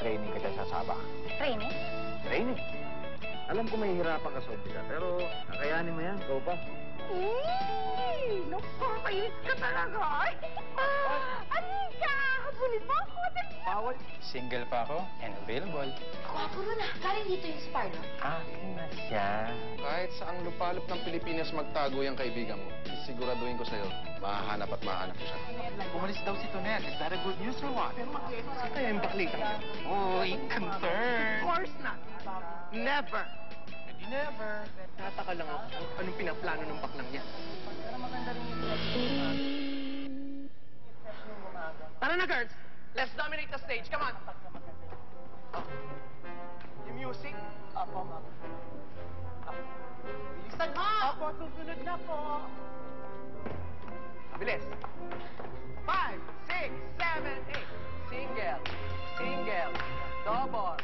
training kita sasama. Training? Training? Alam ko mahihirapan ka sa umpisa, pero kakayanin mo yan. Go pa. Nakakainis ka talaga. Anika, habulin mo ako. Bawal. Single pa ako and available. Ako rin ah. Galing dito yung Sparno. Akin na siya. Kahit saang lupalop ng Pilipinas magtago yung kaibigan mo, siguraduhin ko sa'yo, mahahanap at mahahanap ko siya. Umalis daw si Tonet. Is that a good news or what? Saan kaya yung baklitan niya? Oy, concern. Of course not. Never. Hindi never. Tataka lang ako kung anong pinaplano ng baklang niya. Tara na, girls! Let's dominate the stage. Come on! Yung music? Apo, ma'am. Bilisan mo! Apo, susunod na po. Bilis. 5, 6, 7, 8. Single. Single. Double.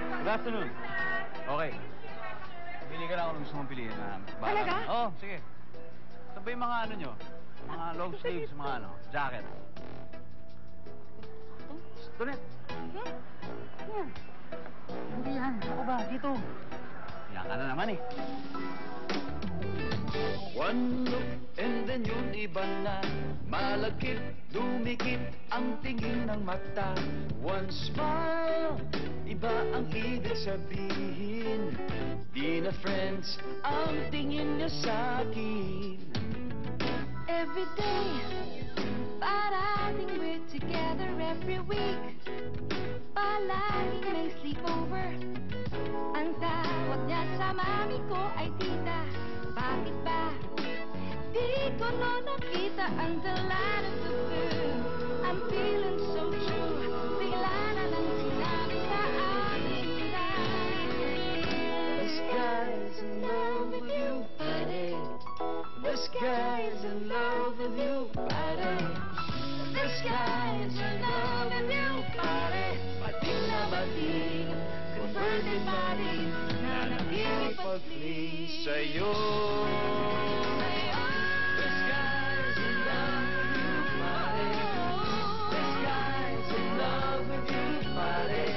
Good afternoon. Okay. Pili ka lang kung gusto mong piliin. Talaga? Oo, sige. Ito ba yung mga ano nyo? Mga long sleeves, mga ano, jacket. Tunet. Hindi yan. Ako ba? Dito. Yan ka na naman eh. One look and then yun iba na. Malagkit, dumikit ang tingin ng mata. One smile, iba ang ibig sabihin. Di na friends ang tingin niya sa'kin. Every day, parating we're together every week. Palaging may sleepover. Ang tawag niya sa mami ko ay tita. Bakit ba? Di ko na nakita ang delight of the blue. I'm feeling so true. Bigla na lang sinabi sa aking side. The sky's in love with you, buddy. The sky's in love with you, buddy. The sky's in love with you, buddy. Bating na bating, converted body, na nakikipag-flee sa'yo. The sky's in love with you, buddy. The sky's in love with you, buddy.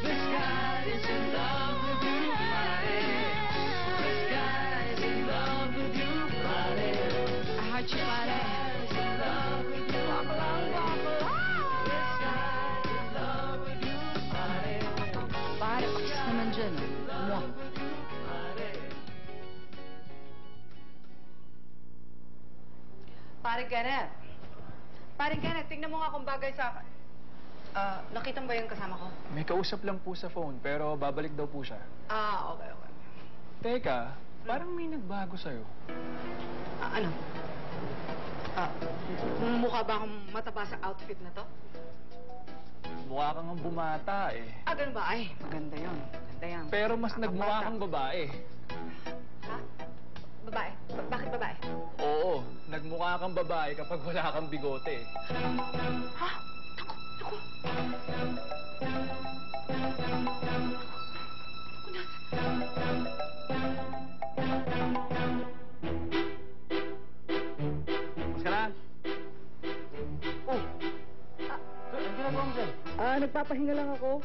The sky's in love with you, buddy. The sky's in love with you, buddy. I heard you, buddy. The sky's in love with you, buddy. The sky's in love with you, buddy. Pare, pakis naman dyan, oh. Pare Kenneth, tingnan mo nga kung bagay sa... nakita mo ba yung kasama ko? May kausap lang po sa phone, pero babalik daw po siya. Okay. Teka, parang may nagbago sa'yo. Ano? Mukha ba akong mataba sa outfit na to? Mukha kang ang bumata eh. Ganun ba? Ay, maganda yun. Maganda yan. Pero mas nagmukha kang babae. Ha? Babae? Bakit babae? Oo, nagmukha kang babae kapag wala kang bigote. Ha? Naku. Mas ka na? Oh! Ano ginagawa mo dyan? Nagpapahinga lang ako.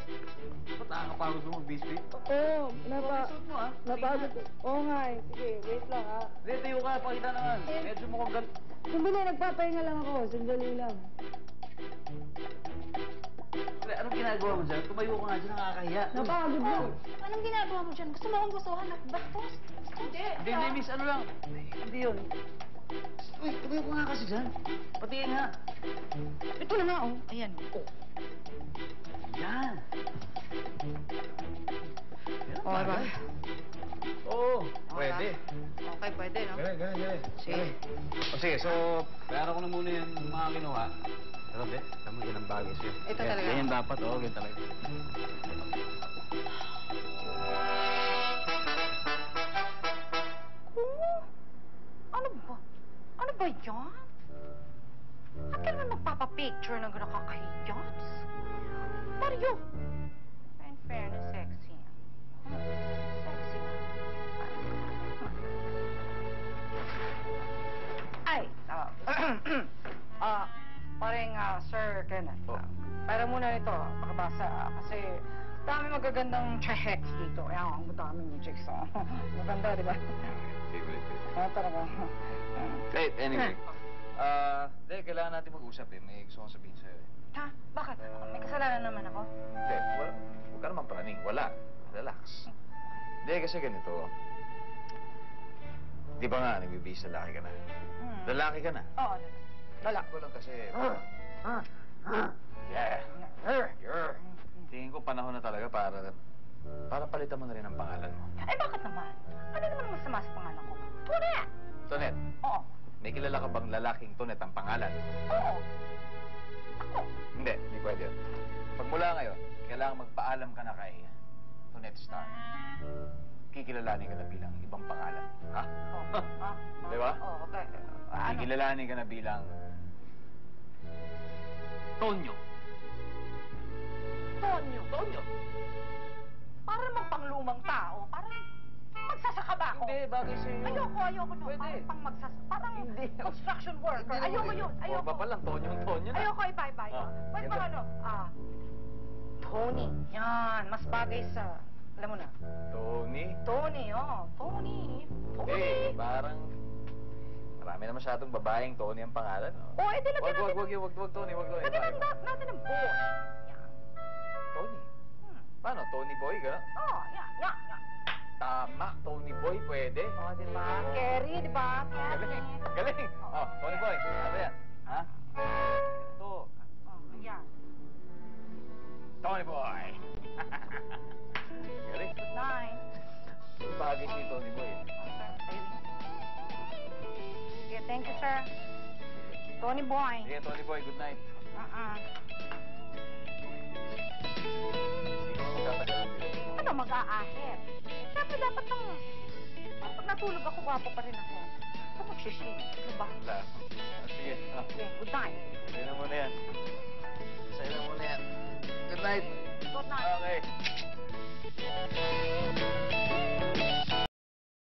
Ba't nakakapagod mo mag-biscuit? Oo, Suot mo ah. napagod. Oo nga eh. Sige, wait lang ha. Hindi, tayo ka. Pakita naman. Medyo mukhang Sandali, nagpapahinga lang ako. Sandali lang. Anong ginagawa mo dyan? Tumayo ka nga dyan, nakakahiya. Napagod lang. Anong ginagawa mo dyan? Gusto mo akong gustuhan at bastos? Hindi. Hindi, miss. Ano lang? Hindi yun. Uy, tumayo ka nga kasi dyan. Patingin nga. Ito na nga, oh. Ayan, oh. Yan. Okay ba? Oo, pwede. Okay, pwede, no? Ganun. Sige. Sige, so, bayaran ko na muna yung mga kinuha. Pero, be, tama yan ang bagay sa'yo. Ito talaga? Ganyan dapat, oo, ganyan talaga. Ano ba? Ano ba yan? At ka naman magpapapicture na nakakahiya? Mario! In fairness, sexy. Sexy. Ay, parang, sir, Kenneth. Oh. Para muna ito, pakabasa. Kasi dami magagandang checks dito. Ayan, ang daming checks. Oh. Maganda, di ba? Favorite ko. Talaga. Wait, anyway. Kailangan natin mag-usap eh. May gusto kong sabihin sa'yo eh. Ha? Bakit? May kasalanan naman ako. Hindi, huwag ka naman praning. Wala. Relax. Hindi, kasi ganito. Di ba nga, nagbibihis lalaki ka na? Lalaki ka na? Oo, Lalaki ko lang kasi. Yeah. Tingin ko panahon na talaga para palitan mo na rin ang pangalan mo. Eh, bakit naman? Ano naman masama sa pangalan ko? Tunet! Tonet, Oo. may kilala ka bang lalaking Tonet ang pangalan? Oo. Ako. Hindi pwede yun. Pagmula ngayon, kailangan magpaalam ka na kay Tonet Star. Kikilalanin ka na bilang ibang pangalan. Ha? Di ba? Oo, okay. Kikilalanin ka na bilang Tonyo. Tonyo. Tonyo? Para naman panglumang tao. Parang magsasaka ba ako? Hindi, bagay sa'yo. Ayoko nun. Pwede. Parang construction worker. Ayoko yun. Ayoko. O, ba pa lang, Tonyo na. Ayoko, iba. Pwede ba ganda. Tony. Yan, mas bagay sa, alam mo na. Tony? Tony. Parang marami na masyadong babaeng Tony ang pangalan. Oh. Edi lagyan natin. Wag Tony. Lagyan natin ng boy. Yan. Tony? Paano? Tony Boy, gano'n? Yan. Tama, Tony Boy, pwede. Di ba? Kerry, di ba? Galing. Tony Boy, ano yan? Ha? Ito. Yan. Tony Boy. Galing. Good night. Bagay si Tony Boy. Okay, thank you, sir. Tony Boy. Sige, Tony Boy, good night. Ano, mag-aahit? Siyempre, dapat pag natulog ako, gwapo pa rin ako. Ako magsishake. Ano ba? Wala. Sige. Okay, good night. Sa'yo na muna yan. Good night. Good night. Okay.